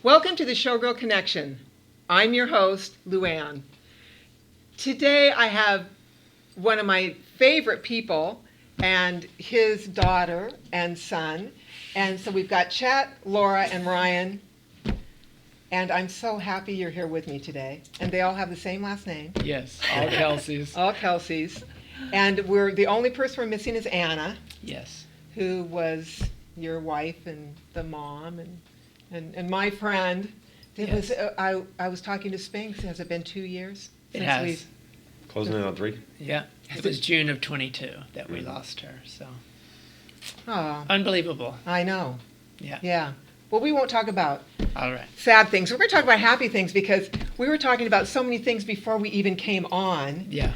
Welcome to the Showgirl Connection. I'm your host, Luann. Today I have one of my favorite people and his daughter and son. And so we've got Chet, Laura, and Ryan. And I'm so happy you're here with me today. And they all have the same last name. Yes, all Kelseys. All Kelseys. And the only person we're missing is Anna. Yes. Who was your wife and the mom and my friend. It Yes. was I was talking to Spinks. Has it been 2 years? It has. Closing in on 3? Yeah. It was June of 22 that we lost her. So Oh, unbelievable. I know. Yeah. Yeah. Well, we won't talk about All right. sad things. We're going to talk about happy things because we were talking about so many things before we even came on. Yeah.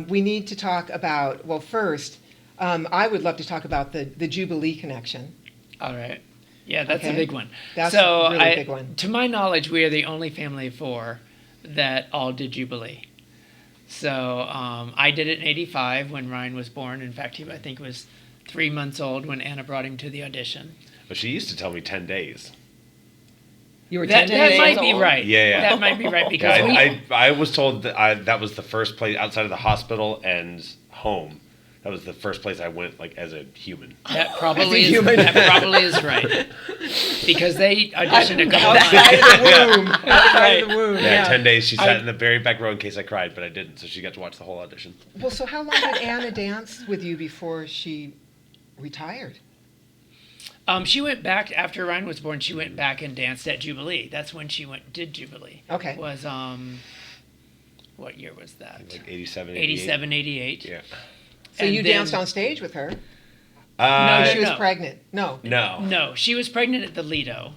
We need to talk about, well, first, I would love to talk about the Jubilee connection. All right. Yeah, that's Okay. a big one. That's so a really big one. To my knowledge, we are the only family of 4 that all did Jubilee. So I did it in '85 when Ryan was born. In fact, I think he was 3 months old when Anna brought him to the audition. But she used to tell me 10 days. You were That 10 days might be old. right. Yeah. That might be right because I was told that that was the first place outside of the hospital and home. That was the first place I went, like, as a human. That probably is right. Because they auditioned a couple Outside times. of the womb. Outside of the womb. Yeah, 10 days she sat in the very back row in case I cried, but I didn't, so she got to watch the whole audition. Well, so how long did Anna dance with you before she retired? She went back after Ryan was born. She went back and danced at Jubilee. That's when she did Jubilee. Okay. Was what year was that? Like 87, 88. 87, 88. Yeah. So And you then- danced on stage with her. No, She was no. pregnant. No. No. No, she was pregnant at the Lido,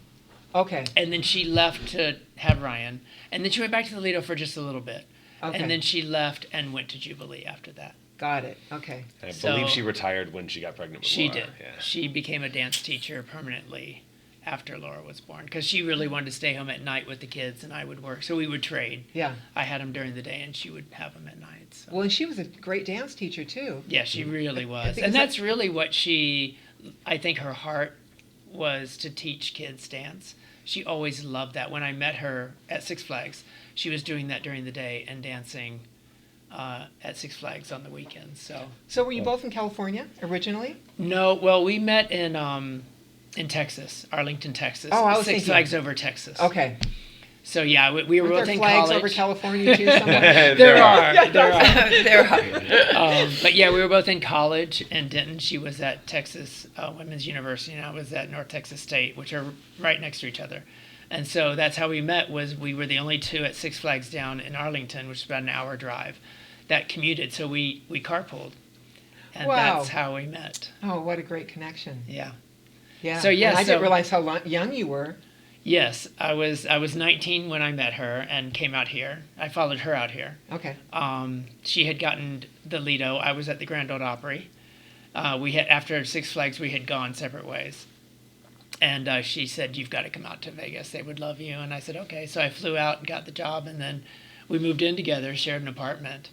Okay. and then she left to have Ryan, and then she went back to the Lido for just a little bit, Okay. and then she left and went to Jubilee after that. Got it. Okay. I So- believe she retired when she got pregnant with She Laura. did. Yeah. She became a dance teacher permanently after Laura was born because she really wanted to stay home at night with the kids, and I would work, so we would trade. Yeah. I had them during the day, and she would have them at night. So. Well, and she was a great dance teacher too. Yeah, she really was. think And it's that's really what I think her heart was to teach kids dance. She always loved that. When I met her at Six Flags, she was doing that during the day and dancing at Six Flags on the weekends. So were you both in California originally? No, well, we met in Texas, Arlington, Texas. Oh, I was Six thinking- Flags over Texas. Okay. So yeah, we were Were both there in flags college. over California too somewhere? There are. There are. But yeah, we were both in college in Denton. She was at Texas Women's University, and I was at North Texas State, which are right next to each other. And so that's how we met. We were the only 2 at Six Flags down in Arlington, which is about an hour drive, that commuted. So we carpooled, and Wow. that's how we met. Oh, what a great connection. Yeah. Yeah. So, yeah, And I so- didn't realize how young you were. Yes, I was 19 when I met her and came out here. I followed her out here. Okay. She had gotten the Lido. I was at the Grand Ole Opry. After Six Flags, we had gone separate ways. And she said, "You've got to come out to Vegas. They would love you." And I said, "Okay." So I flew out and got the job, and then we moved in together, shared an apartment,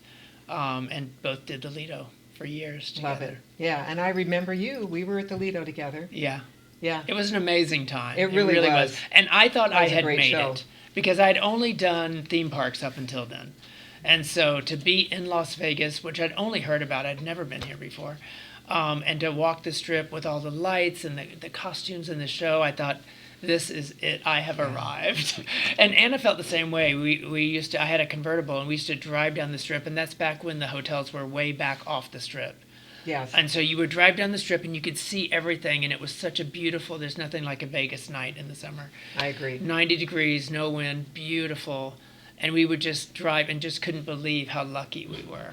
and both did the Lido for years together. Love it. Yeah. And I remember you. We were at the Lido together. Yeah. Yeah. It was an amazing time. It really was. And I thought That I was a had great made show. it because I'd only done theme parks up until then. And so to be in Las Vegas, which I'd only heard about, I'd never been here before, and to walk the strip with all the lights and the costumes in the show, I thought, this is it. I have arrived. And Anna felt the same way. I had a convertible, and we used to drive down the strip, and that's back when the hotels were way back off the strip. Yes. And so you would drive down the strip and you could see everything, and it was such a beautiful, there's nothing like a Vegas night in the summer. I agree. 90 degrees, no wind, beautiful. And we would just drive and just couldn't believe how lucky we were.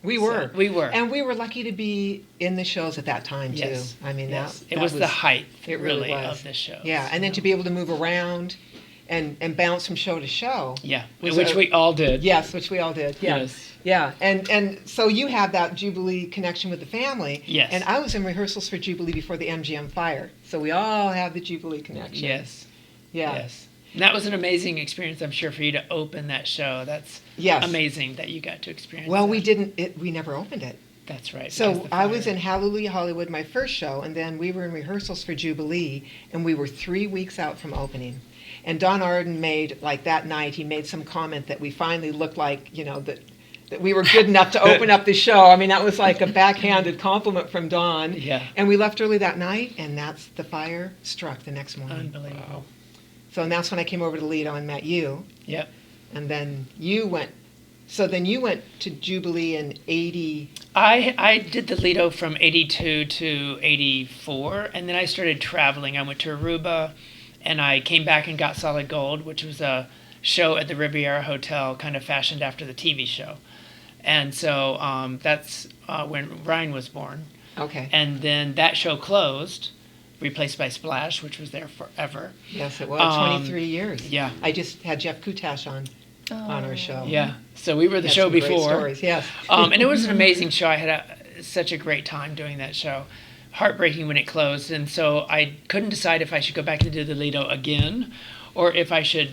We were. We were. And we were lucky to be in the shows at that time too. Yes. I mean, Yes. that It was the height, it really was. of the show. Yeah, and then to be able to move around and bounce from show to show. Yeah, Was which a- we all did. Yes, which we all did. Yeah. Yes. Yeah. And so you have that Jubilee connection with the family. Yes. And I was in rehearsals for Jubilee before the MGM fire. So we all have the Jubilee connection. Yes. Yeah. Yes. And that was an amazing experience, I'm sure, for you to open that show. That's Yes. amazing that you got to experience Well, that. we never opened it. That's right. So That's the I was fire. in Hallelujah Hollywood, my first show, and then we were in rehearsals for Jubilee, and we were 3 weeks out from opening. And Don Arden made, like that night, he made some comment that we finally looked like, that we were good enough to open up the show. I mean, that was like a backhanded compliment from Don. Yeah. And we left early that night, and the fire struck the next morning. Unbelievable. So and that's when I came over to Lido and met you. Yep. And then you went to Jubilee in 80. I did the Lido from 82 to 84, and then I started traveling. I went to Aruba, and I came back and got Solid Gold, which was a show at the Riviera Hotel, kind of fashioned after the TV show. And so that's when Ryan was born. Okay. And then that show closed, replaced by Splash, which was there forever. Yes, it was 23 years. Yeah. I just had Jeff Kutash on our show. Yeah. So we were the Had show some great before. stories, yes. And it was an amazing show. I had such a great time doing that show. Heartbreaking when it closed. And so I couldn't decide if I should go back and do the Lido again or if I should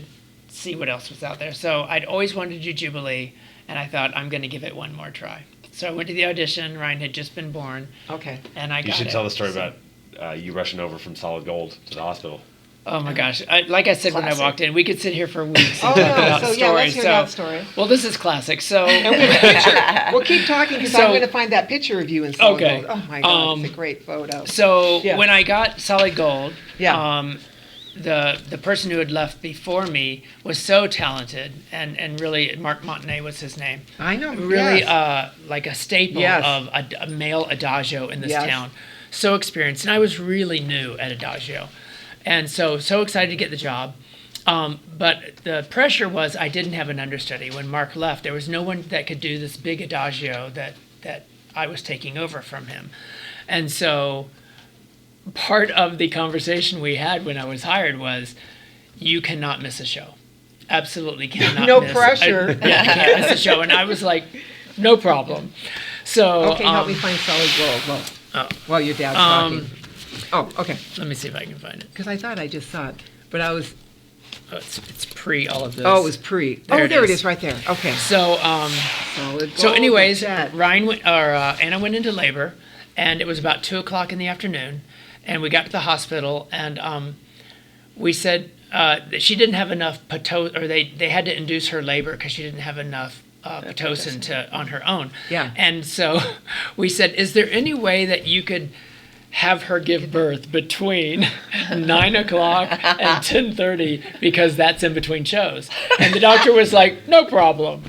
see what else was out there. So I'd always wanted to do Jubilee, and I thought I'm going to give it one more try. So I went to the audition. Ryan had just been born. Okay. And I got it. You should tell the story about you rushing over from Solid Gold to the hospital. Oh my gosh! Like I said when I walked in, we could sit here for weeks and Oh, talk no. about So, stories. yeah, let's hear that story. Well, this is classic. So And we have a picture. We'll keep talking because So- I'm going to find that picture of you in Solid Okay. Gold. Oh, my God. It's a great photo. So Yeah. when I got Solid Gold, Yeah. The person who had left before me was so talented, and really Mark Montanet was his name. I know. Really, yes. like a staple Yes. of a male adagio in this Yes. town. So experienced, and I was really new at adagio, and so excited to get the job. But the pressure was I didn't have an understudy. When Mark left, there was no one that could do this big adagio that I was taking over from him, and so part of the conversation we had when I was hired was, you cannot miss a show. Absolutely cannot No miss. pressure. You can't miss a show. And I was like, no problem. So Okay, help me find Solid Gold. Well, while your dad's talking. Oh, okay. let me see if I can find it. Because I thought I just saw it. But I was... Oh, it's pre all of this. Oh, it was pre. There There it it is. is right there. Okay. So Solid Gold. so anyways, chat. Anna went into labor, and it was about 2:00 in the afternoon, and we got to the hospital, and we said that she didn't have enough Pitocin, or they had to induce her labor because she didn't have enough Pitocin on her own. Yeah. And so we said, is there any way that you could have her give birth between 9:00 and 10:30 because that's in between shows? And the doctor was like, no problem.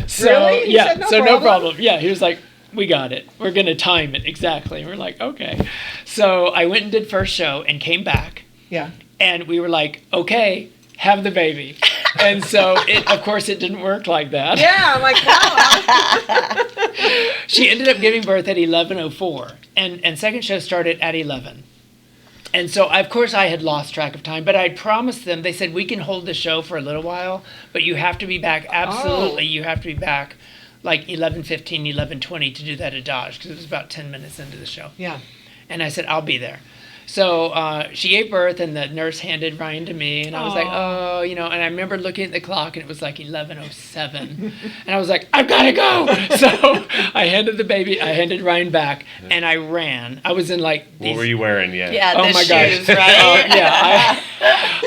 So Really? He yeah, said no so no problem? problem. Yeah, he was like, we got it. We're gonna time it exactly. And we're like, okay. So I went and did first show and came back, Yeah. and we were like, okay, have the baby. And so of course it didn't work like that. Yeah, I'm like, wow. She ended up giving birth at 11:04, and second show started at 11. And so, of course, I had lost track of time, but I promised them, they said, we can hold the show for a little while, but you have to be back, absolutely, you have to be back like 11:15, 11:20 to do that adage, because it was about 10 minutes into the show. Yeah. And I said, I'll be there. So she gave birth, and the nurse handed Ryan to me, and I was like, oh, and I remember looking at the clock, and it was like 11:07, and I was like, I've got to go. So I handed Ryan back, and I ran. I was in like these. What were you wearing? Yeah. Yeah, Oh the my shoes, gosh! right? Yeah,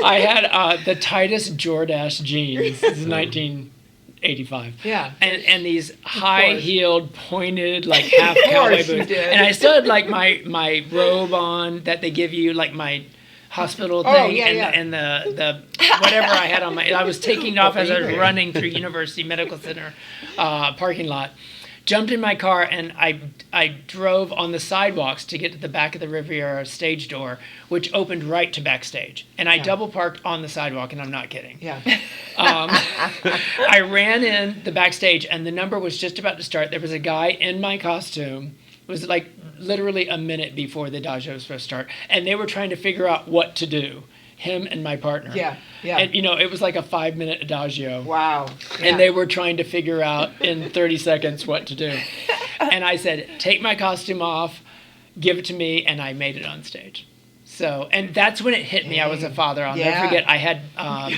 I had the tightest Jordache jeans. This is 1985. Yeah. And these high-heeled, pointed, like half cowboy course you boots. did. And I still had like my robe on that they give you, like my hospital Oh, thing, yeah, and yeah. and the whatever I had on my. I was taking off as I was Baby. running through University Medical Center parking lot. Jumped in my car, and I drove on the sidewalks to get to the back of the Riviera stage door, which opened right to backstage. And I double parked on the sidewalk, and I'm not kidding. Yeah. I ran in the backstage, and the number was just about to start. There was a guy in my costume. It was like literally a minute before the adagio was supposed to start, and they were trying to figure out what to do. Him and my partner. Yeah, yeah. And it was like a 5-minute adagio. Wow. Yeah. And they were trying to figure out in 30 seconds what to do. And I said, take my costume off, give it to me, and I made it on stage. So, and that's when it hit me. I was a father. I'll Yeah. never forget. I had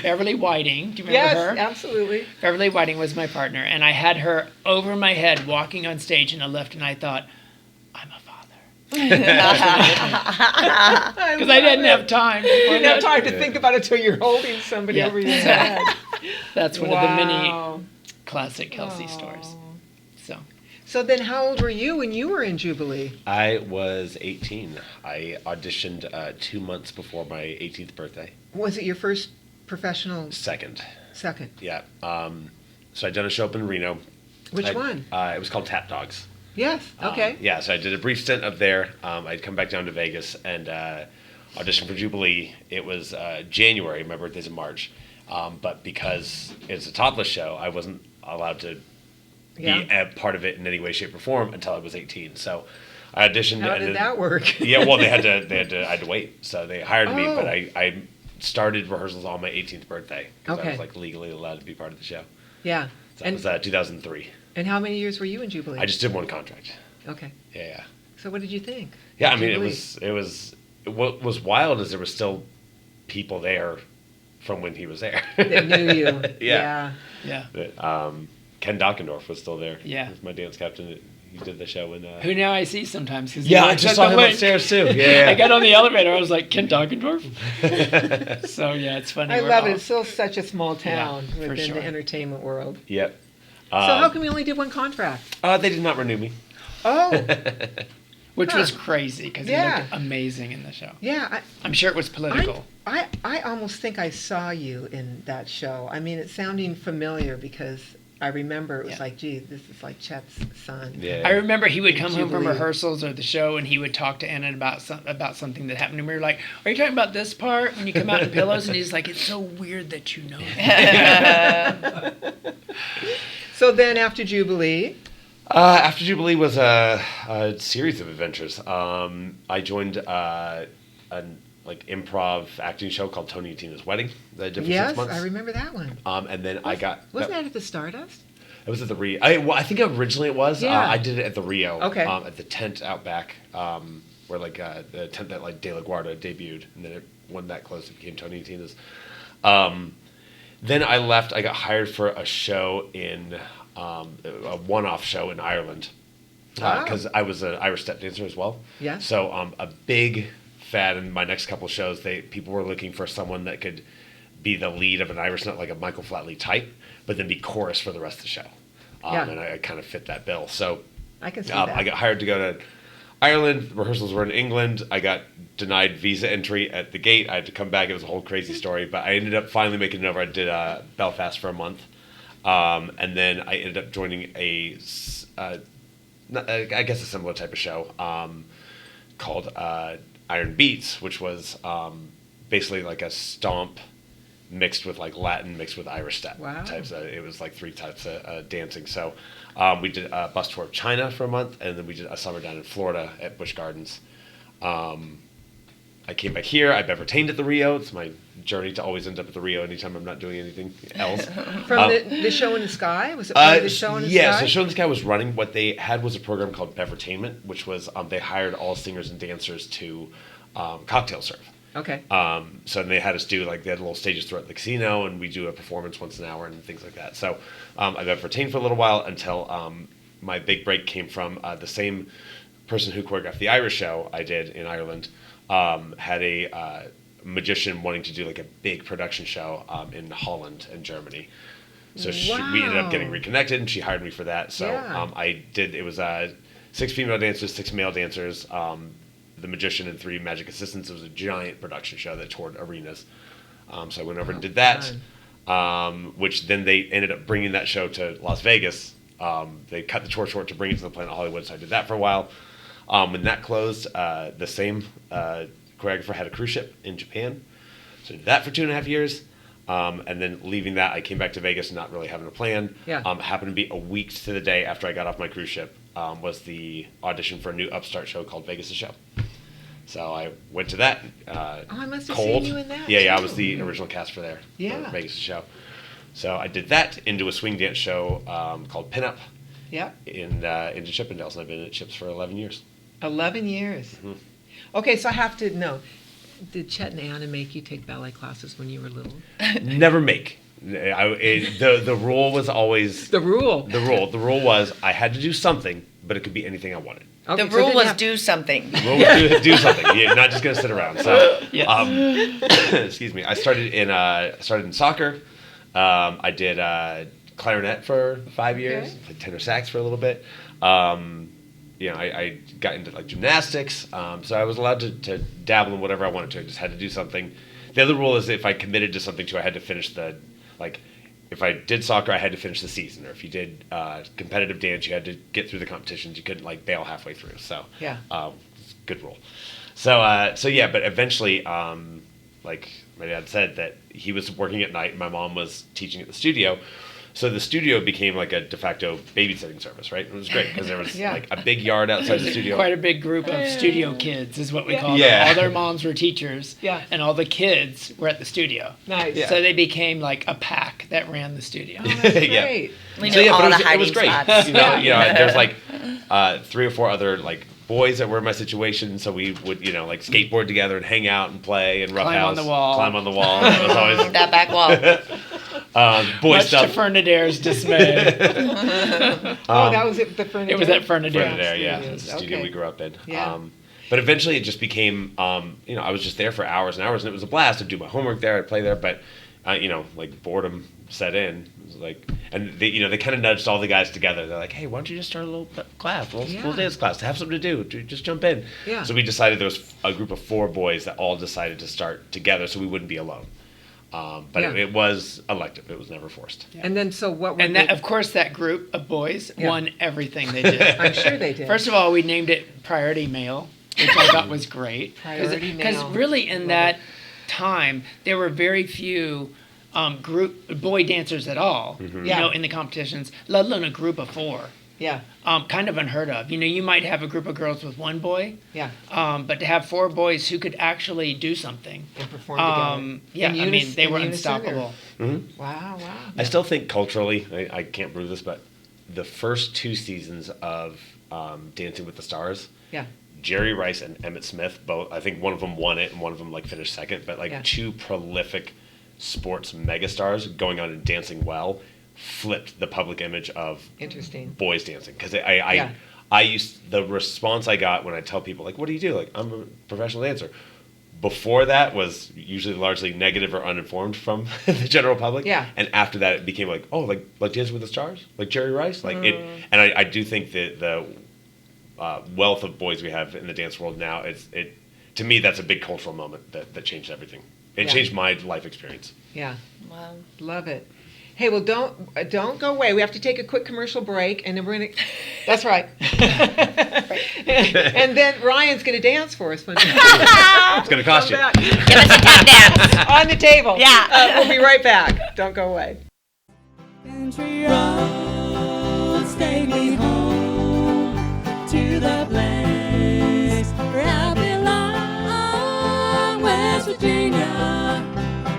Beverly Whiting. Do you remember Yes, her? absolutely. Beverly Whiting was my partner, and I had her over my head walking on stage in a lift, and I thought, I'm a father. Because I didn't have time. You didn't have time to think about it till you're holding somebody Yeah. over your head. That's one of the many Wow. classic Kelsey stories. So So then how old were you when you were in Jubilee? I was 18. I auditioned 2 months before my 18th birthday. Was it your first professional Second. second? Yeah. So I'd done a show up in Reno. Which one? It was called Tap Dogs. Yes, okay. Yeah, so I did a brief stint up there. I'd come back down to Vegas and auditioned for Jubilee. It was January. My birthday's in March. But because it's a topless show, I wasn't allowed to be a part of it in any way, shape, or form until I was 18. So I auditioned. How and did then- that work? Yeah, well, I had to wait. So they hired me, but Oh. I started rehearsals on my 18th birthday because I Okay. was like legally allowed to be part of the show. Yeah. So that was 2003. And how many years were you in Jubilee? I just did one contract. Okay. Yeah. So what did you think? Yeah, I of mean, Jubilee? what was wild is there was still people there from when he was there. That knew you. Yeah. yeah. But, Ken Dockendorf was still there. Yeah. He was my dance captain. He did the show in. Who now I see sometimes. 'Cause Yeah, he I works just at saw the him Link. upstairs too. Yeah. I got on the elevator. I was like, Ken Dockendorf? So yeah, it's funny. I We're love all- it. It's still such a small town Yeah, for within sure. the entertainment world. Yep. So how come you only did one contract? They did not renew me. Oh, Which Huh. was crazy because he Yeah. looked amazing in the show. yeah. I'm sure it was political. I almost think I saw you in that show. I mean, it's sounding familiar because I remember it was Yeah. like, gee, this is like Chet's son. Yeah. I remember he would come home from Jubilee. rehearsals or the show, and he would talk to Anna about something that happened. And we were like, "Are you talking about this part when you come out in pillows?" And he's like, "It's so weird that you know that." So then after Jubilee, After Jubilee was a series of adventures. I joined an improv acting show called Tony and Tina's Wedding that I did for yes, 6 months. I remember that one. And then I got Wasn't that at the Stardust? It was at the Rio. I think originally it was. Yeah. I did it at the Rio. Okay. At the tent out back, where the tent that De La Guardia debuted, and then when that closed, it became Tony and Tina's. Then I left. I got hired for a show in a one-off show in Ireland because I was an Irish step dancer as well. Yeah. So a big fad in my next couple shows. People were looking for someone that could be the lead of an Irish, not like a Michael Flatley type, but then be chorus for the rest of the show. Yeah. And I kind of fit that bill. So I can see that. I got hired to go to Ireland. Rehearsals were in England. I got denied visa entry at the gate. I had to come back. It was a whole crazy story, but I ended up finally making it over. I did Belfast for a month. And then I ended up joining I guess a similar type of show called Iron Beats, which was basically like a stomp mixed with like Latin mixed with Irish step types. It was like 3 types of dancing. So we did a bus tour of China for a month, and then we did a summer down in Florida at Busch Gardens. I came back here. I bevertained at the Rio. It's my journey to always end up at the Rio anytime I'm not doing anything else. From the Show in the Sky? Was it part of the Show in the Sky? Yeah, so Show in the Sky was running. What they had was a program called Bevertainment, which was they hired all singers and dancers to cocktail serve. Okay. So they had us do they had little stages throughout the casino, and we do a performance once an hour and things like that. So I bevertained for a little while until my big break came from the same person who choreographed the Irish show I did in Ireland. Had a magician wanting to do like a big production show in Holland and Germany. So we ended up getting reconnected, and she hired me for that. So I did. It was 6 female dancers, 6 male dancers, the magician, and 3 magic assistants. It was a giant production show that toured arenas. So I went over and did that, which then they ended up bringing that show to Las Vegas. They cut the tour short to bring it to the Planet Hollywood, so I did that for a while. When that closed, the same choreographer had a cruise ship in Japan. So I did that for 2.5 years. And then leaving that, I came back to Vegas not really having a plan. Yeah. Happened to be a week to the day after I got off my cruise ship was the audition for a new upstart show called Vegas' Show. So I went to that. I must have cold. seen you in that, Yeah, I too. was the original cast for there. Yeah. For Vegas' Show. So I did that into a swing dance show called Pinup Yep. into Chippendales, and I've been at Chips for 11 years. 11 years. Mm-hmm. Okay, so I have to know, did Chet and Anna make you take ballet classes when you were little? Never make. The rule was always The rule. The rule was I had to do something, but it could be anything I wanted. Okay, The so rule then you was have- do something. The rule was do something. You're not just gonna sit around. So, Yes. excuse me. I started in soccer. I did clarinet for 5 years. Okay. Played tenor sax for a little bit. I got into like gymnastics. So I was allowed to dabble in whatever I wanted to. I just had to do something. The other rule is if I committed to something too, I had to finish if I did soccer, I had to finish the season. Or if you did competitive dance, you had to get through the competitions. You couldn't like bail halfway through. So Yeah. it's a good rule. So yeah, but eventually, like my dad said, that he was working at night and my mom was teaching at the studio. So the studio became like a de facto babysitting service, right? It was great because there was Yeah. like a big yard outside the studio. Quite a big group of studio kids is what we call Yeah. them. All their moms were teachers, Yeah. and all the kids were at the studio. Nice. Yeah. So they became like a pack that ran the studio. That's Yeah. great. We So knew yeah, all but the it was hiding great. spots. There's like 3 or 4 other like boys that were in my situation, so we would like skateboard together and hang out and play and Climb on roughhouse, the wall. climb on the wall. It was always That back wall. boy Much to stuff. Fernandaire's dismay. That was it. The Furniture. It was at Fernandaire. Fernandare, yeah, Studios. it's the studio Okay. we grew up in. Yeah. But eventually it just became, I was just there for hours and hours, and it was a blast. I'd do my homework there, I'd play there, but like boredom set in. It was like, and they kind of nudged all the guys together. They're like, "Hey, why don't you just start a little class, a little dance class, to have something to do? Just jump in." Yeah. So we decided there was a group of 4 boys that all decided to start together, so we wouldn't be alone. But Yeah. it was elective; it was never forced. And then so what? And that, of course, that group of boys Yeah. won everything they did. I'm sure they did. First of all, we named it Priority Male, which I thought was great. Priority Because Male. really in Love that time, there were very few group boy dancers at all, Yeah. in the competitions, let alone a group of 4. Yeah. Kind of unheard of. You might have a group of girls with 1 boy, Yeah. but to have 4 boys who could actually do something. And perform together. Yeah, In I mean, they in were unison, or- unstoppable. Wow. Wow. I still think culturally, I can't prove this, but the first 2 seasons of Dancing with the Stars, Yeah. Jerry Rice and Emmett Smith both. I think one of them won it and one of them like finished second. But like Yeah. 2 prolific sports megastars going on and dancing well flipped the public image of Interesting. boys dancing because Yeah. the response I got when I tell people like, "What do you do?" Like, "I'm a professional dancer." Before that was usually largely negative or uninformed from the general public. Yeah. And after that, it became like, "Oh, like Dancing with the Stars, like Jerry Rice, like it." And I do think that the wealth of boys we have in the dance world now, to me, that's a big cultural moment that changed everything. It Yeah. changed my life experience. Yeah. Wow. Love it. Hey, well, don't go away. We have to take a quick commercial break, and then we're gonna. That's right. And then Ryan's gonna dance for us. It's going to cost you. Give us a tap dance. On the table. Yeah. We'll be right back. Don't go away. Country roads take me home to the place where I belong, West Virginia,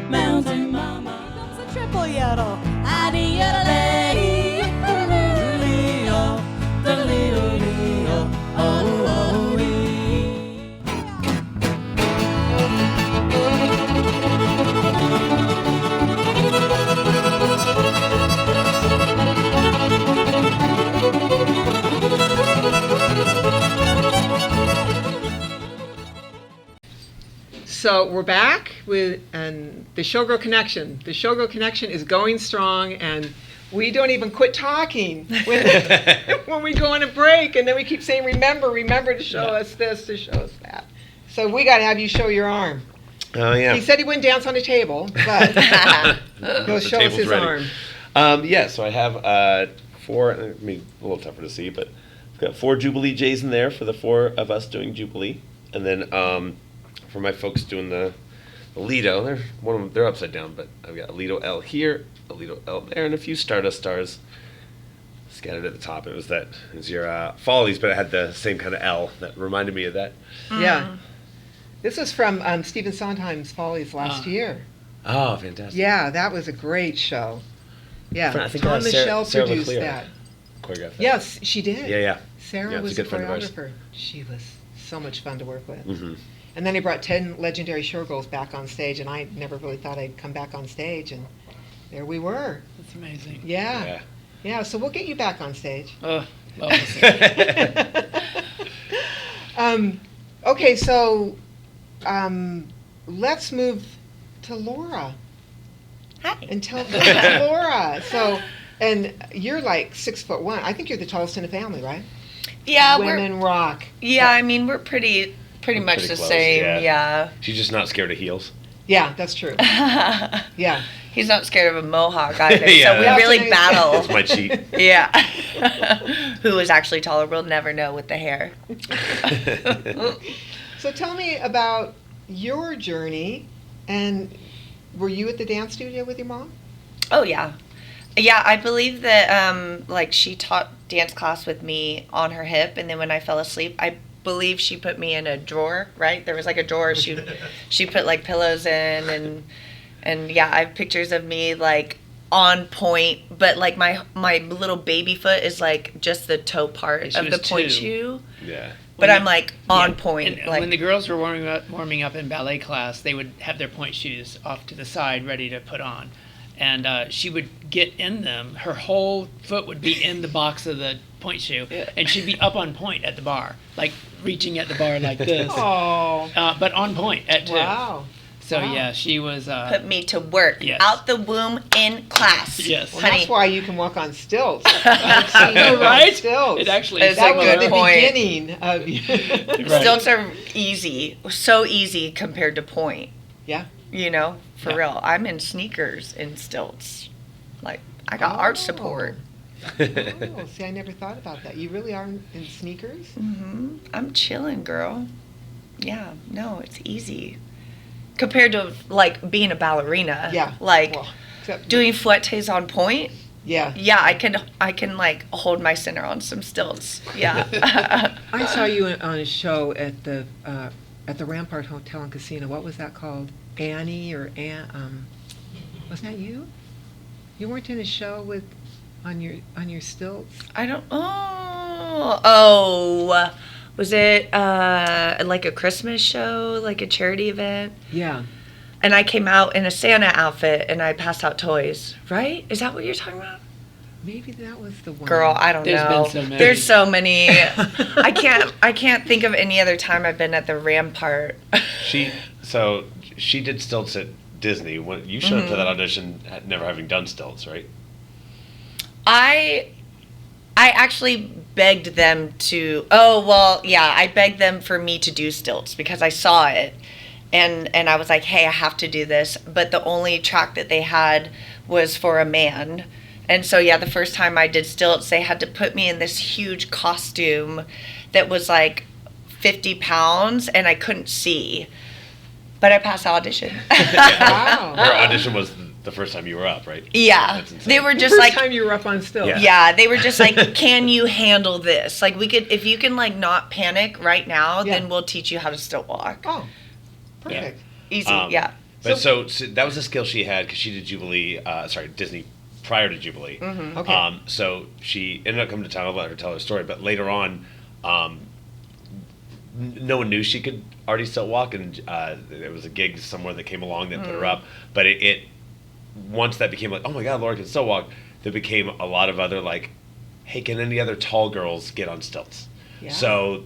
Mountain Mama. Comes a triple yodel. Adi-yodelay, oh, the-lee-oh, oh-oh-wee. So we're back with the Showgirl Connection. The Showgirl Connection is going strong, and we don't even quit talking when we go on a break, and then we keep saying, remember to show us this, to show us that. So we got to have you show your arm. Oh, yeah. He said he wouldn't dance on the table, but he'll show us table's his ready. arm. Yeah, so I have 4, I mean, a little tougher to see, but I've got 4 Jubilee J's in there for the 4 of us doing Jubilee. And then for my folks doing the Lido, they're upside down, but I've got a Lido L here, a Lido L there, and a few Stardust stars scattered at the top. It was your Follies, but it had the same kind of L that reminded me of that. Yeah. This was from Stephen Sondheim's Follies last year. Oh, fantastic. Yeah, that was a great show. Yeah, I think Tom Sarah Michelle produced Leclerc that. choreographed that. Yes, she did. Yeah. Sarah Yeah, it's a was the good friend of ours. choreographer. She was so much fun to work with. Mm-hmm. And then he brought 10 legendary showgirls back on stage, and I never really thought I'd come back on stage. And there we were. That's amazing. Yeah. Yeah, so we'll get you back on stage. Oh, well, we'll see. Okay, so let's move to Laura Hi. and tell Laura. So, and you're like 6'1". I think you're the tallest in the family, right? Yeah, Women rock. I mean, we're pretty We're much pretty the close, same. yeah. Yeah. She's just not scared of heels. Yeah, that's true. Yeah. He's not scared of a mohawk either. Yeah. So we That's really amazing. battle. That's my cheat. Yeah. Who is actually taller? We'll never know with the hair. So tell me about your journey, and were you at the dance studio with your mom? Oh yeah. Yeah, I believe that like she taught dance class with me on her hip, and then when I fell asleep, I believe she put me in a drawer, right? There was like a drawer she put like pillows in, and yeah, I have pictures of me like on point, but like my little baby foot is like just the toe part And she of the was point 2. shoe. Yeah. But I'm like on Yeah, point. And like when the girls were warming up in ballet class, they would have their point shoes off to the side, ready to put on. And she would get in them. Her whole foot would be in the box of the point shoe, and she'd be up on point at the bar, like reaching at the bar like this, Oh, but on point at 2. wow. So Wow. yeah, she was. put me to work Yes. out the womb in class. Yes. Well, honey. that's why you can walk on stilts. I've seen you on Right? stilts. It actually It's is That a was good the point. beginning of you. Right. Stilts are easy, so easy compared to point. Yeah. You know, for Yeah. real. I'm in sneakers in stilts. Like, I got arch support. Oh, see, I never thought about that. You really are in sneakers? I'm chilling, girl. Yeah, no, it's easy. Compared to, like, being a ballerina. Yeah. Like, Well, except, doing fouettes on point. yeah. Yeah, I can, like, hold my center on some stilts. Yeah. I saw you on a show at the Rampart Hotel and Casino. What was that called? Annie or wasn't that you? You weren't in a show with on your stilts? I don't. Oh, was it like a Christmas show, like a charity event? Yeah. And I came out in a Santa outfit and I passed out toys. Right? Is that what you're talking about? Maybe that was the one. Girl, I don't There's know. been so many. There's so many. I can't think of any other time I've been at the Rampart. She did stilts at Disney. When you showed up to that audition, never having done stilts, right? I actually begged them to. Oh well, yeah. I begged them for me to do stilts because I saw it, and I was like, hey, I have to do this. But the only track that they had was for a man, and so yeah, the first time I did stilts, they had to put me in this huge costume that was like 50 pounds, and I couldn't see. But I passed the audition. Wow. Her audition was the first time you were up, right? Yeah, That's insane. they were The just first like. time you were up on stilts. Yeah. Yeah, they were just like, can you handle this? Like, we could, if you can, like, not panic right now, Yeah. then we'll teach you how to still walk. Oh, perfect. Easy, Um, yeah. But so that was a skill she had because she did Disney prior to Jubilee. Okay. So she ended up coming to town. I'll let her tell her story. But later on, no one knew she could already still walk, and there was a gig somewhere that came along that put her up. But it once that became like, oh my God, Laura can still walk, there became a lot of other like, hey, can any other tall girls get on stilts? Yeah. So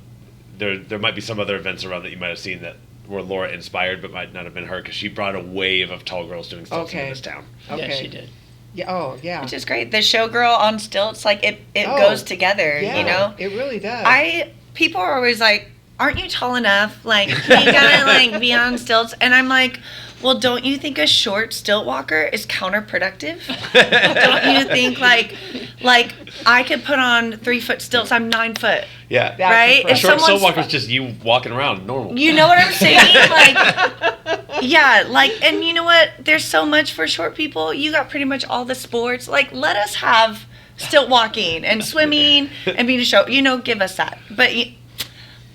there might be some other events around that you might have seen that were Laura inspired, but might not have been her because she brought a wave of tall girls doing stilts Okay. in this town. Okay. Yeah, she did. Yeah. Oh, yeah. Which is great. The showgirl on stilts, like, it Oh, goes together, Yeah, you know? it really does. People are always like, aren't you tall enough? Like, you gotta, like, be on stilts. And I'm like, well, don't you think a short stilt walker is counterproductive? Don't you think, like I could put on 3-foot stilts, I'm 9 foot. Yeah. That's right? impressive. If Short stilt someone's- walker's just you walking around normal. You know what I'm saying? Like, yeah, like, and you know what? There's so much for short people. You got pretty much all the sports. Like, let us have stilt walking and swimming and being a show. You know, give us that. But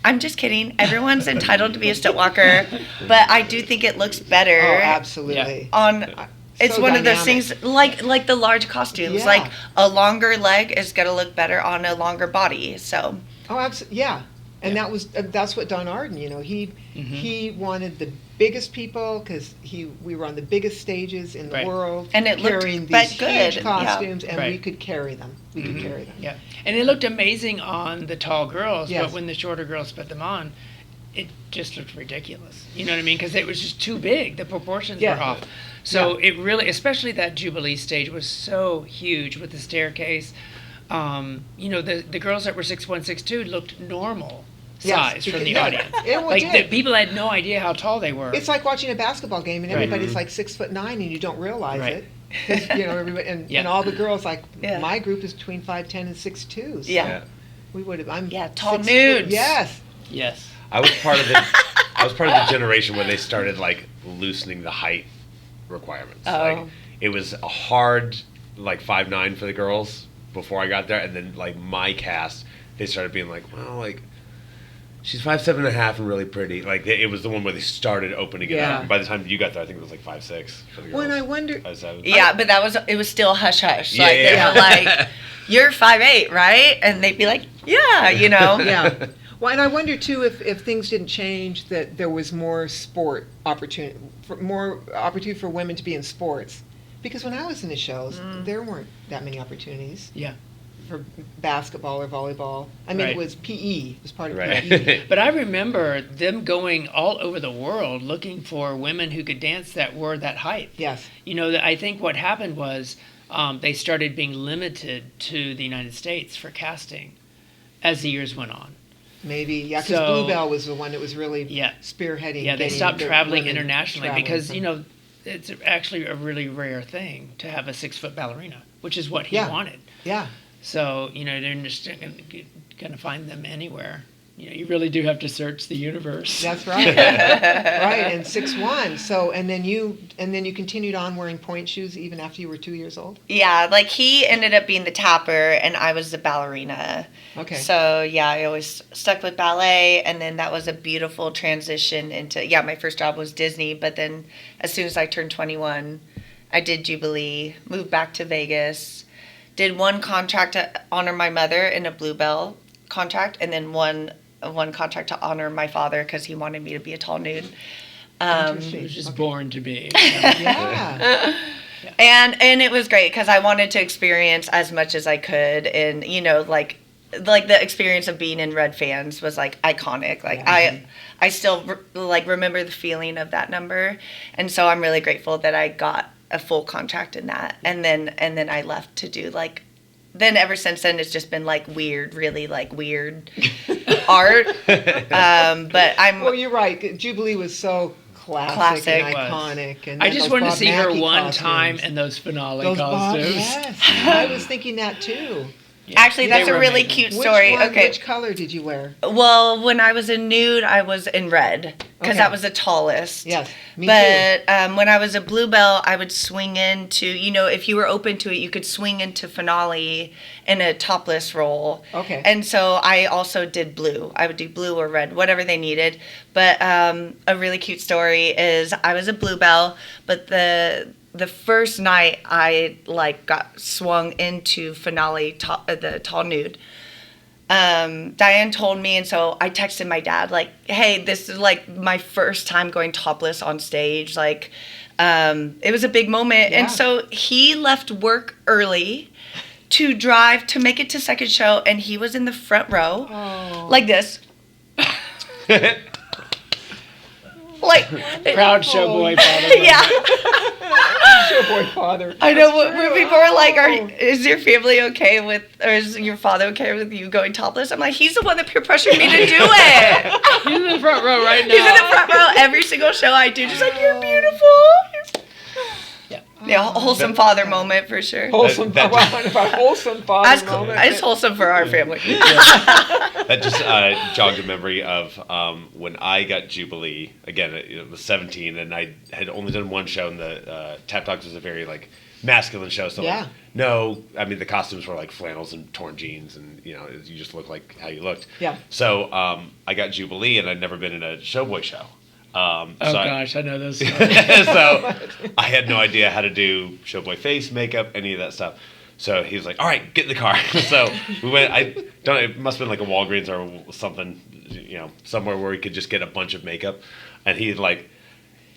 I'm just kidding. Everyone's entitled to be a stilt walker, but I do think it looks better Oh, absolutely. on. It's So one of those dynamic. things like the large costumes. Yeah. Like, a longer leg is gonna look better on a longer body. So Oh, absolutely. Yeah. And Yeah. that's what Don Arden, he wanted the biggest people because we were on the biggest stages in the Right. world, And it looked carrying but these good, huge yeah. costumes, and we Right. could carry them. We could carry them. Yeah, and it looked amazing on the tall girls, Yes. but when the shorter girls put them on, it just looked ridiculous. You know what I mean? Because it was just too big. The proportions Yeah. were off. So it really, especially that Jubilee stage, was so huge with the staircase. The girls that were 6'1", 6'2" looked normal Yes, size from the yeah. audience. It Like did. the people had no idea how tall they were. It's like watching a basketball game, and Right. everybody's like 6'9", and you don't realize Right. it. 'Cause, everybody, and Yeah. all the girls, like Yeah. my group is between 5'10" and 6'2". So Yeah. we would have. I'm Yeah, tall 6 foot- nudes. Yes. Yes. I was part of the generation when they started like loosening the height requirements. Oh. Like, it was a hard like 5'9" for the girls before I got there, and then like my cast, they started being like, well, like she's 5'7.5" and really pretty. Like it was the one where they started opening it Yeah. up. By the time you got there, I think it was like 5'6" for the girls. Well, and I wonder. 5'7". Yeah, but it was still hush hush. Yeah, Like yeah. they were like, "You're 5'8", right?" And they'd be like, "Yeah," Yeah. Well, and I wonder too if things didn't change, that there was more sport opportunity, more opportunity for women to be in sports. Because when I was in the shows, there weren't that many opportunities Yeah. for basketball or volleyball. I mean, Right. it was PE. It was part of Right. PE. But I remember them going all over the world looking for women who could dance that were that height. Yes. I think what happened was they started being limited to the United States for casting as the years went on. Maybe, yeah, because So- Bluebell was the one that was really Yeah. spearheading. Yeah, they getting stopped the traveling women internationally traveling because, from- it's actually a really rare thing to have a 6-foot ballerina, which is what he Yeah. wanted. Yeah. So, they're just going to find them anywhere. You really do have to search the universe. That's right. Right, and 6'1". So, and then you continued on wearing point shoes even after you were 2 years old? Yeah, like he ended up being the tapper, and I was the ballerina. Okay. So yeah, I always stuck with ballet, and then that was a beautiful transition into my first job was Disney, but then as soon as I turned 21, I did Jubilee, moved back to Vegas, did one contract to honor my mother in a Bluebell contract, and then one contract to honor my father because he wanted me to be a tall nude. Interesting. He was just Okay. born to be. Yeah. And it was great because I wanted to experience as much as I could, and like the experience of being in Red Fans was like iconic. Like I still remember the feeling of that number, and so I'm really grateful that I got a full contract in that, and then I left to do like. Then ever since then it's just been like weird, really like weird art. But I'm Well, you're right. Jubilee was so classic and Classic. iconic. And I then just those wanted to Bob see her Mackie one costumes. time in those finale Those Bob, costumes. yes. I was thinking that too. actually that's They a were really amazing. cute story. Okay. Which color did you wear? Well, when I was a nude, I was in red because Okay. that was the tallest. Yes, me but when I was a Bluebell, I would swing into, if you were open to it, you could swing into finale in a topless role. Okay. And so I also did blue. I would do blue or red, whatever they needed. But a really cute story is I was a Bluebell, but the first night I got swung into finale, the tall nude. Diane told me, and so I texted my dad hey, this is my first time going topless on stage. It was a big moment. Yeah. And so he left work early to drive to make it to second show, and he was in the front row like this. Proud showboy father. Yeah. Showboy father. I know, That's when true. people are like, Oh. is your family okay with, or is your father okay with you going topless? I'm like, he's the one that peer pressured me to do it. He's in the front row right now. He's in the front row every single show I do, just like, you're beautiful. Yeah, wholesome father moment for sure. Wholesome, That- that- wow, a wholesome father moment. It's wholesome for our family. That just jogged a memory of when I got Jubilee. Again, it was 17, and I had only done one show, and the Tap Dogs was a very masculine show. So Yeah. the costumes were flannels and torn jeans, and you just look like how you looked. Yeah. So I got Jubilee, and I'd never been in a showboy show. Oh gosh, I know those. So I had no idea how to do showboy face, makeup, any of that stuff. So he was like, all right, get in the car. So we went, it must have been like a Walgreens or something, somewhere where we could just get a bunch of makeup. And he like,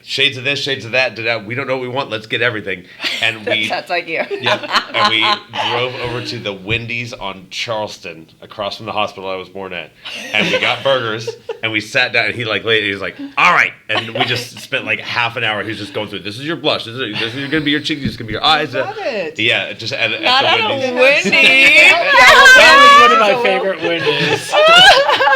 shades of this, shades of that, we don't know what we want, let's get everything. And we That's like you. yeah, and we drove over to the Wendy's on Charleston, across from the hospital I was born at, and we got burgers, and we sat down, and he was like, all right, and we just spent like half an hour. He was just going through, this is your blush, this is going to be your cheeks, this is going to be your eyes. I love it. Yeah, just at Not the at a Wendy's. Wendy's. That was one of my favorite Wendy's. I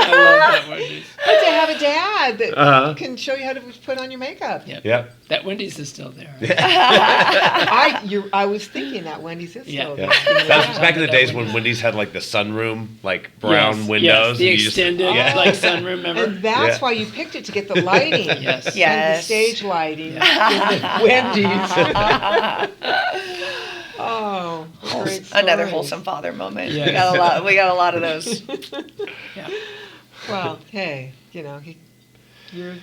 love that Wendy's. But to have a dad that Uh-huh. can show you how to put on your makeup. Yep. Yeah. That Wendy's is still there. Right? I was thinking that Wendy's is Yeah. still Yeah. there. That was back in the days when Wendy's had like the sunroom, like brown Yes, windows. Yes, the and you just- extended yeah. like sunroom, remember? And that's Yeah. why you picked it, to get the lighting. Yes. And the Yes. stage lighting. And Wendy's. Oh, great Another stories. wholesome father moment. Yes. We got a lot of those. Yeah. Well, hey, you're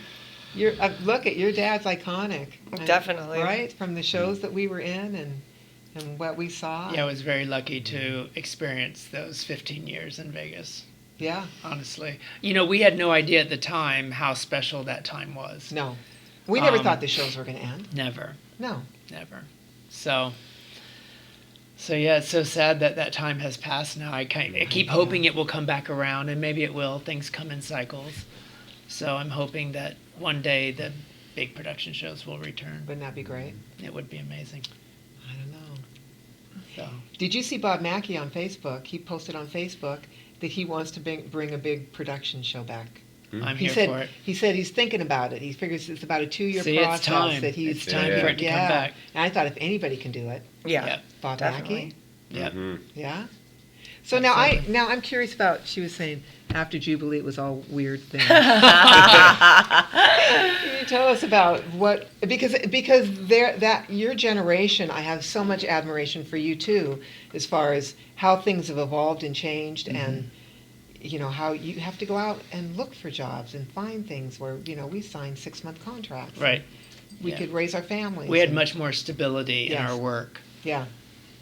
look at your dad's iconic. Definitely. Right? From the shows that we were in and what we saw. Yeah, I was very lucky to experience those 15 years in Vegas, Yeah. honestly. We had no idea at the time how special that time was. No. We never Um, thought the shows were going to end. Never, No. never. So yeah, it's so sad that that time has passed now. I keep hoping it will come back around, and maybe it will. Things come in cycles. So I'm hoping that one day the big production shows will return. Wouldn't that be great? It would be amazing. I don't know. So Did you see Bob Mackey on Facebook? He posted on Facebook that he wants to bring a big production show back. I'm He here said for it. he said he's thinking about it. He figures it's about a 2-year See, it's process time. that he's It's time for it to come back. And I thought if anybody can do it, Yeah. Yeah. Bob Definitely. Mackey. Yep. Mhm. Yeah. So now I'm curious about. She was saying after Jubilee it was all weird things. Can you tell us about what because your generation, I have so much admiration for you too, as far as how things have evolved and changed, and how you have to go out and look for jobs and find things where we signed 6-month contracts. Right. We Yeah. could raise our families. We had and- much more stability in Yes. our work. Yeah.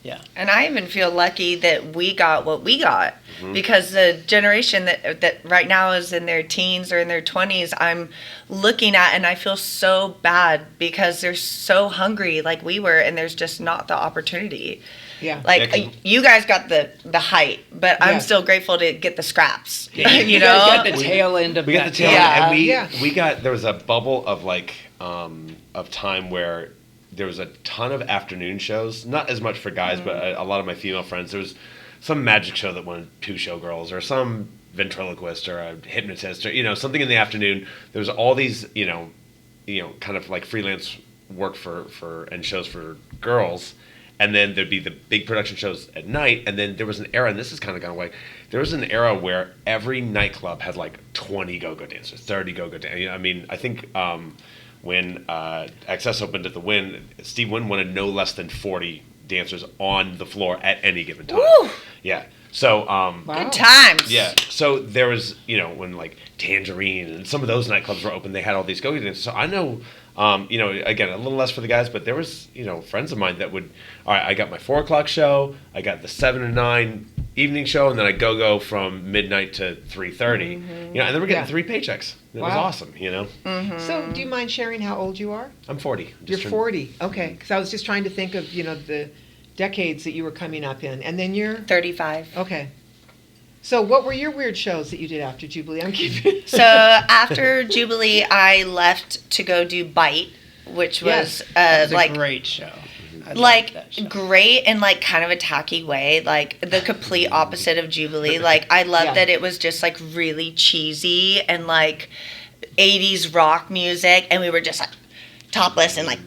Yeah. And I even feel lucky that we got what we got, because the generation that right now is in their teens or in their 20s, I'm looking at and I feel so bad because they're so hungry like we were, and there's just not the opportunity. Yeah. Like Yeah, 'cause- you guys got the height, but I'm Yes. still grateful to get the scraps. Yeah, you guys know, got the tail end of We got that. the tail Yeah. end, and Yeah. we got, there was a bubble of like of time where there was a ton of afternoon shows, not as much for guys, but a lot of my female friends. There was some magic show that won 2 Showgirls, or some ventriloquist, or a hypnotist, or something in the afternoon. There was all these kind of like freelance work for and shows for girls. And then there'd be the big production shows at night. And then there was an era, and this has kind of gone away. There was an era where every nightclub had like 20 go-go dancers, 30 go-go dancers. I mean, I think when Access opened at the Wynn, Steve Wynn wanted no less than 40 dancers on the floor at any given time. Woo! Yeah. So, Wow. good times. yeah. So there was, when like Tangerine and some of those nightclubs were open, they had all these go-go dancers. So I know, again, a little less for the guys, but there was, friends of mine that would, all right, I got my 4 o'clock show, I got the 7 to 9 evening show, and then I go from midnight to 3:30. And then we're getting Yeah. 3 paychecks. It was Wow. awesome, So do you mind sharing how old you are? I'm 40. You're Just turned- 40. Okay. Because I was just trying to think of, the decades that you were coming up in. And then you're 35. okay. So what were your weird shows that you did after Jubilee? I'm keeping. So after Jubilee, I left to go do Bite, which was It was like a great show. I loved like that show. great in like kind of a tacky way, like the complete opposite of Jubilee. Like I loved Yeah. that it was just like really cheesy and like 80s rock music, and we were just like topless and like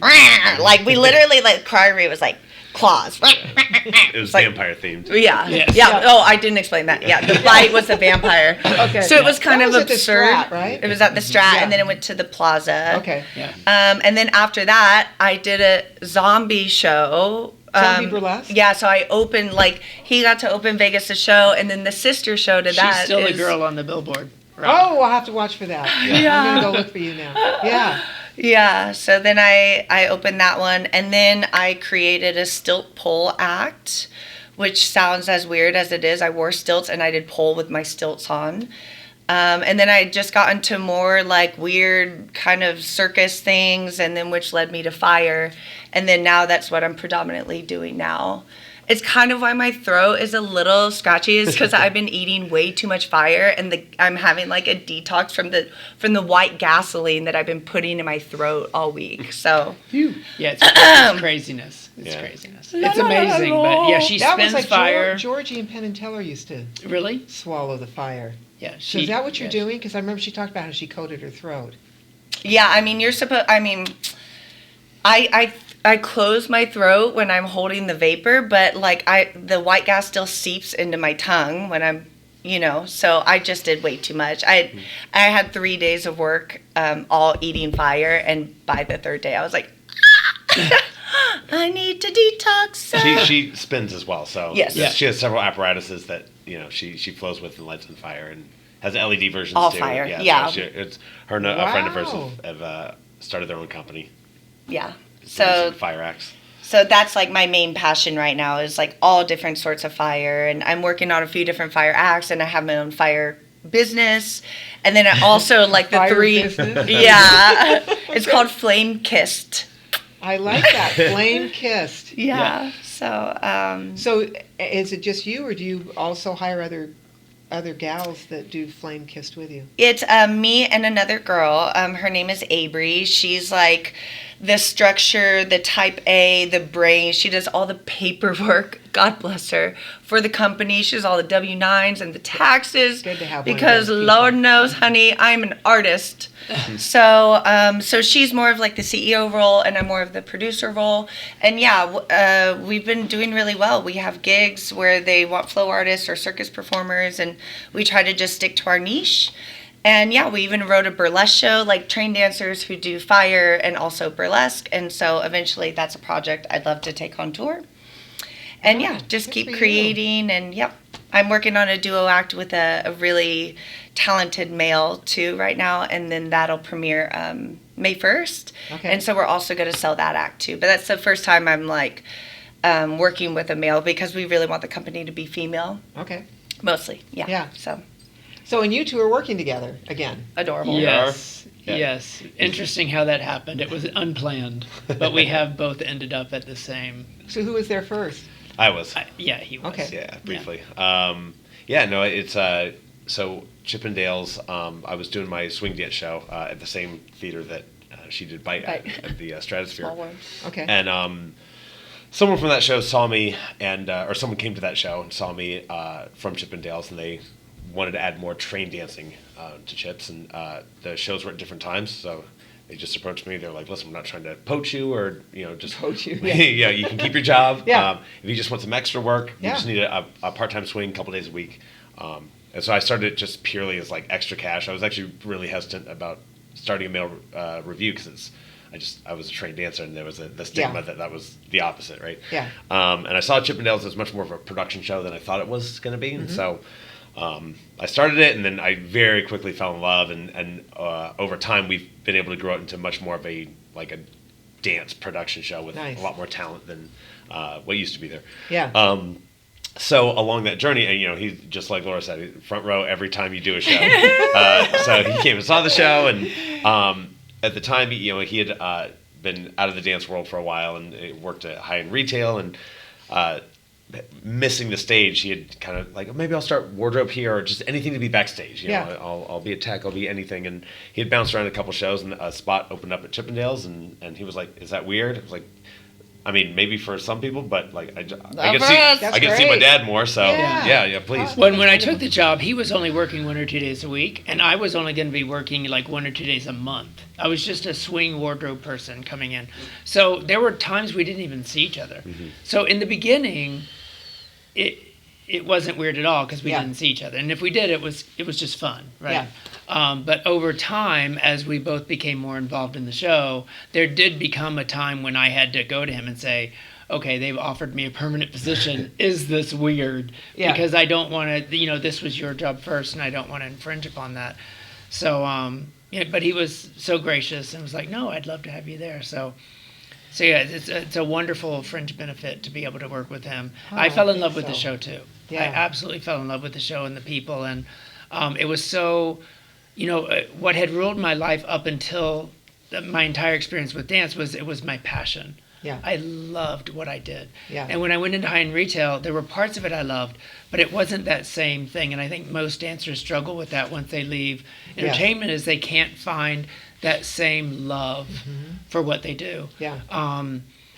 like we literally like cry rate was like claws. It was like- vampire themed. Yeah. Yes. Yeah. Oh, I didn't explain that. Yeah. The Bite was the vampire. Okay. So it was kind That of was at the absurd. Strat, right? It was at the Strat, Yeah. and then it went to the Plaza. Okay. Yeah. And then after that, I did a zombie show. Zombie burlesque? Yeah, so I opened, like, he got to open Vegas' show, and then the sister show to that She's still the is- girl on the billboard. Oh, I'll have to watch for that. Yeah. I'm going to go look for you now. Yeah. Yeah, so then I opened that one, and then I created a stilt pole act, which sounds as weird as it is. I wore stilts and I did pole with my stilts on. And then I just got into more like weird kind of circus things, and then which led me to fire. And then now that's what I'm predominantly doing now. It's kind of why my throat is a little scratchy, is because I've been eating way too much fire, and I'm having like a detox from the white gasoline that I've been putting in my throat all week. So Yeah, it's craziness. It's Yeah. craziness. It's amazing, but yeah, she That was spins like fire. Georgie and Penn and Teller used to Really? swallow the fire. Yeah. So is that what you're yes. doing? Because I remember she talked about how she coated her throat. yeah, I mean, I close my throat when I'm holding the vapor, but like the white gas still seeps into my tongue when I'm, so I just did way too much. I had 3 days of work, all eating fire, and by the third day I was like, I need to detox. She spins as well, so Yes. Yeah. she has several apparatuses that she flows with and lights on fire, and has LED versions All too. fire, yeah. So it's her and a friend of hers Wow. have started their own company. Yeah. producing So fire acts. So that's like my main passion right now, is like all different sorts of fire, and I'm working on a few different fire acts, and I have my own fire business, and then I also like the Fire three. business? Yeah, it's called Flame Kissed. I like that. Flame kissed. Yeah. So So is it just you, or do you also hire other gals that do flame kissed with you? it's me and another girl. Her name is Avery. She's like the structure, the type A, the brain. She does all the paperwork, God bless her, for the company. She does all the W-9s and the taxes. Good to have one of because those people. Lord knows, honey, I'm an artist. So she's more of like the CEO role, and I'm more of the producer role. And yeah, we've been doing really well. We have gigs where they want flow artists or circus performers, and we try to just stick to our niche. And yeah, we even wrote a burlesque show, like trained dancers who do fire and also burlesque. And so eventually that's a project I'd love to take on tour. And yeah, just good keep for you. creating. And yep, I'm working on a duo act with a really talented male too right now. And then that'll premiere May 1st. Okay. And so we're also going to sell that act too. But that's the first time I'm like working with a male, because we really want the company to be female, Okay. mostly. Yeah. Yeah. So and you two are working together again. adorable. Yes. Yeah. Yes. Interesting how that happened. It was unplanned, but we have both ended up at the same. So who was there first? I was. Yeah, he was. Okay. Yeah, briefly. No, it's so Chippendales. I was doing my swing dance show at the same theater that she did Bite at the Stratosphere. Small world. Okay. And someone from that show saw me, and or someone came to that show and saw me from Chippendales, and they wanted to add more train dancing to Chips, and the shows were at different times, so they just approached me. They're like, "Listen, we're not trying to poach you, or just Poach you, Yeah, yeah. you can keep your job. Yeah. If you just want some extra work, you Yeah. just need a part-time swing, a couple days a week." And so I started it just purely as like extra cash. I was actually really hesitant about starting a male review, because I was a trained dancer, and there was the stigma Yeah. that was the opposite, right? Yeah. And I saw Chippendales as much more of a production show than I thought it was going to be, Mm-hmm. and so I started it, and then I very quickly fell in love, and over time we've been able to grow it into much more of a dance production show with Nice. a lot more talent than what used to be there. Yeah. So along that journey, and he's just like Laura said, he's front row every time you do a show. So he came and saw the show, and at the time, he had been out of the dance world for a while, and worked at high-end retail, and missing the stage, he had kind of like, maybe I'll start wardrobe here, or just anything to be backstage. Yeah. I'll be a tech, I'll be anything. And he had bounced around a couple shows, and a spot opened up at Chippendales, and he was like, "Is that weird?" I was like, I mean, maybe for some people, but like I Not get for see us. I get to see my That's great. dad more. So Yeah. yeah, please. When I took the job, he was only working 1 or 2 days a week, and I was only going to be working like 1 or 2 days a month. I was just a swing wardrobe person coming in. So there were times we didn't even see each other. Mm-hmm. So in the beginning, it wasn't weird at all, because we Yeah. didn't see each other. And if we did, it was just fun, right? Yeah. But over time, as we both became more involved in the show, there did become a time when I had to go to him and say, "Okay, they've offered me a permanent position. Is this weird?" Yeah. Because I don't want to, this was your job first, and I don't want to infringe upon that. So, but he was so gracious and was like, "No, I'd love to have you there." So, So yeah, it's a wonderful fringe benefit to be able to work with him. Oh, I fell I in love think with the so. show too. Yeah. I absolutely fell in love with the show and the people, and it was so, what had ruled my life up until my entire experience with dance was it was my passion. Yeah. I loved what I did. Yeah. And when I went into high-end retail, there were parts of it I loved, but it wasn't that same thing. And I think most dancers struggle with that once they leave entertainment, is they can't find that same love for what they do. Yeah.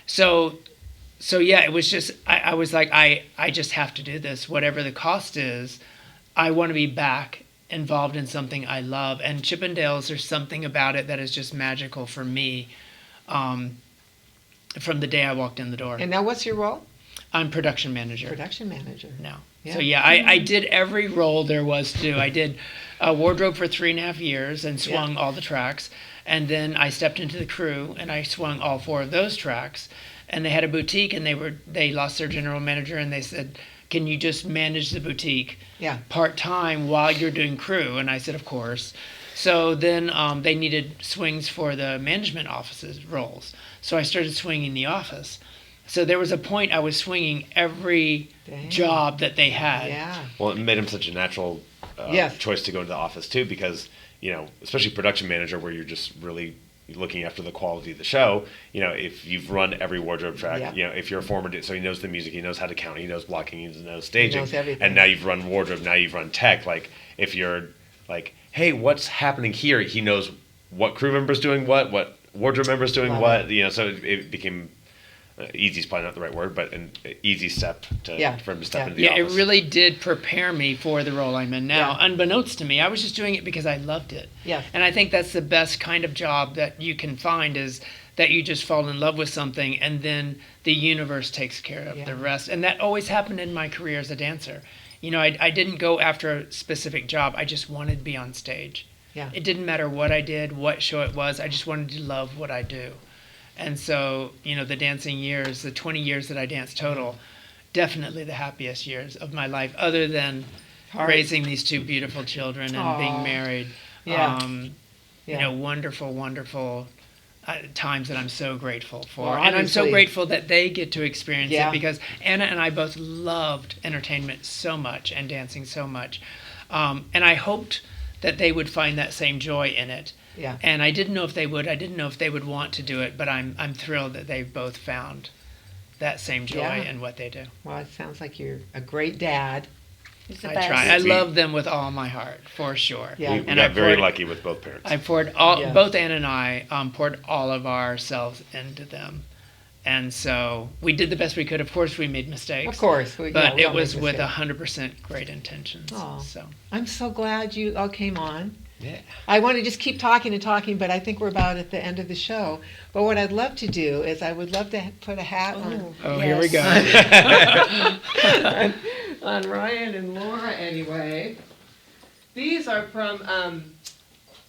So yeah, it was just, I was like, I just have to do this, whatever the cost is. I want to be back involved in something I love. And Chippendales, there's something about it that is just magical for me. From the day I walked in the door. And now what's your role? I'm production manager Production manager. now. Yeah. So yeah, I did every role there was to do. I did wardrobe for 3.5 years and swung all the tracks. And then I stepped into the crew and I swung all 4 of those tracks. And they had a boutique and they lost their general manager and they said, can you just manage the boutique Yeah. part-time while you're doing crew? And I said, of course. So then they needed swings for the management offices roles. So I started swinging the office. So there was a point I was swinging every Dang. job that they had. Yeah. Well, it made him such a natural Yes. choice to go into the office too, because especially production manager, where you're just really looking after the quality of the show. If you've run every wardrobe track, Yeah. if you're a former, so he knows the music, he knows how to count, he knows blocking, he knows staging, knows everything. and now you've run wardrobe, now you've run tech. Like if you're like, hey, what's happening here? He knows what crew member's doing what wardrobe member's doing Love what. So it became. Easy is probably not the right word, but an easy step for him to step into the Yeah, office. it really did prepare me for the role I'm in now. Yeah. Unbeknownst to me, I was just doing it because I loved it. Yes. And I think that's the best kind of job that you can find, is that you just fall in love with something and then the universe takes care of the rest. And that always happened in my career as a dancer. I didn't go after a specific job. I just wanted to be on stage. Yeah. It didn't matter what I did, what show it was. I just wanted to love what I do. And so, the dancing years, the 20 years that I danced total, definitely the happiest years of my life, other than raising these 2 beautiful children and being married. Yeah. Wonderful, wonderful times that I'm so grateful for. Well, and I'm so obviously- grateful that they get to experience Yeah. it, because Anna and I both loved entertainment so much and dancing so much. And I hoped that they would find that same joy in it. Yeah. And I didn't know if they would. I didn't know if they would want to do it, but I'm thrilled that they've both found that same joy Yeah. in what they do. Well, it sounds like you're a great dad. He's the I best. try. I We- love them with all my heart, for sure. Yeah. We And got I very poured- lucky with both parents. I poured Yeah. both Ann and I poured all of ourselves into them. And so we did the best we could. Of course, we made mistakes. Of course. But we it all was make with mistakes. 100% great intentions. Aw. So I'm so glad you all came on. Yeah. I want to just keep talking and talking, but I think we're about at the end of the show. But what I'd love to do is I would love to put a hat on here we go. on Ryan and Laura anyway. These are from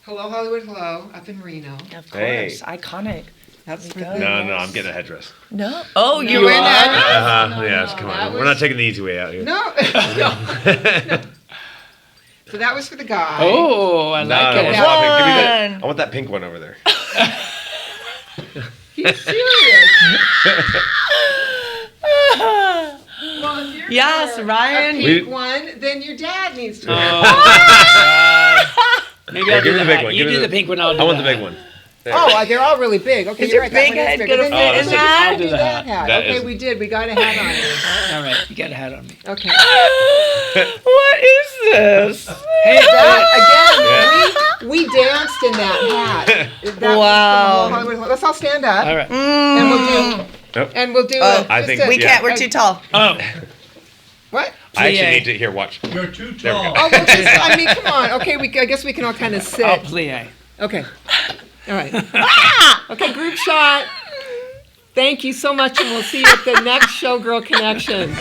Hello Hollywood Hello up in Reno. Of Hey. course, iconic. That's for go. No, I'm getting a headdress. No. Oh, No, you we're are. not. No, Yes, no, come that on. We're was- not taking the easy way out here. No, no. So that was for the guy. Oh, I No, like no, it. what's that pink? Give me One. that. I want that pink one over there. He's serious. Well, if you're Yes, for Ryan. a pink one, then your dad needs to. Oh, wear it. God. Maybe I'll Give do me the the big hat. one. You Give me do the pink one, I'll do I want the hat. big one. Oh, they're all really big. Okay, Is you're your right. That big one is head bigger. gonna Then fit let's in do- that? I'll do that hat. That Okay, is- we did. We got a hat on. All right, you got a hat on me. Okay. What is this? Hey, That, again, we danced in that hat. That was from Wow. Hollywood. Let's all stand up. all right. And we'll do. Nope. And we'll do. Oh, I just think a- We can't. We're Yeah. too tall. Oh, What? I actually Plie. need to watch. You're too There we tall. go. Oh, we'll just, I mean, come on. Okay, I guess we can all kind of sit. oh, plie. Okay. All right. Okay, group shot. Thank you so much, and we'll see you at the next Showgirl Connection.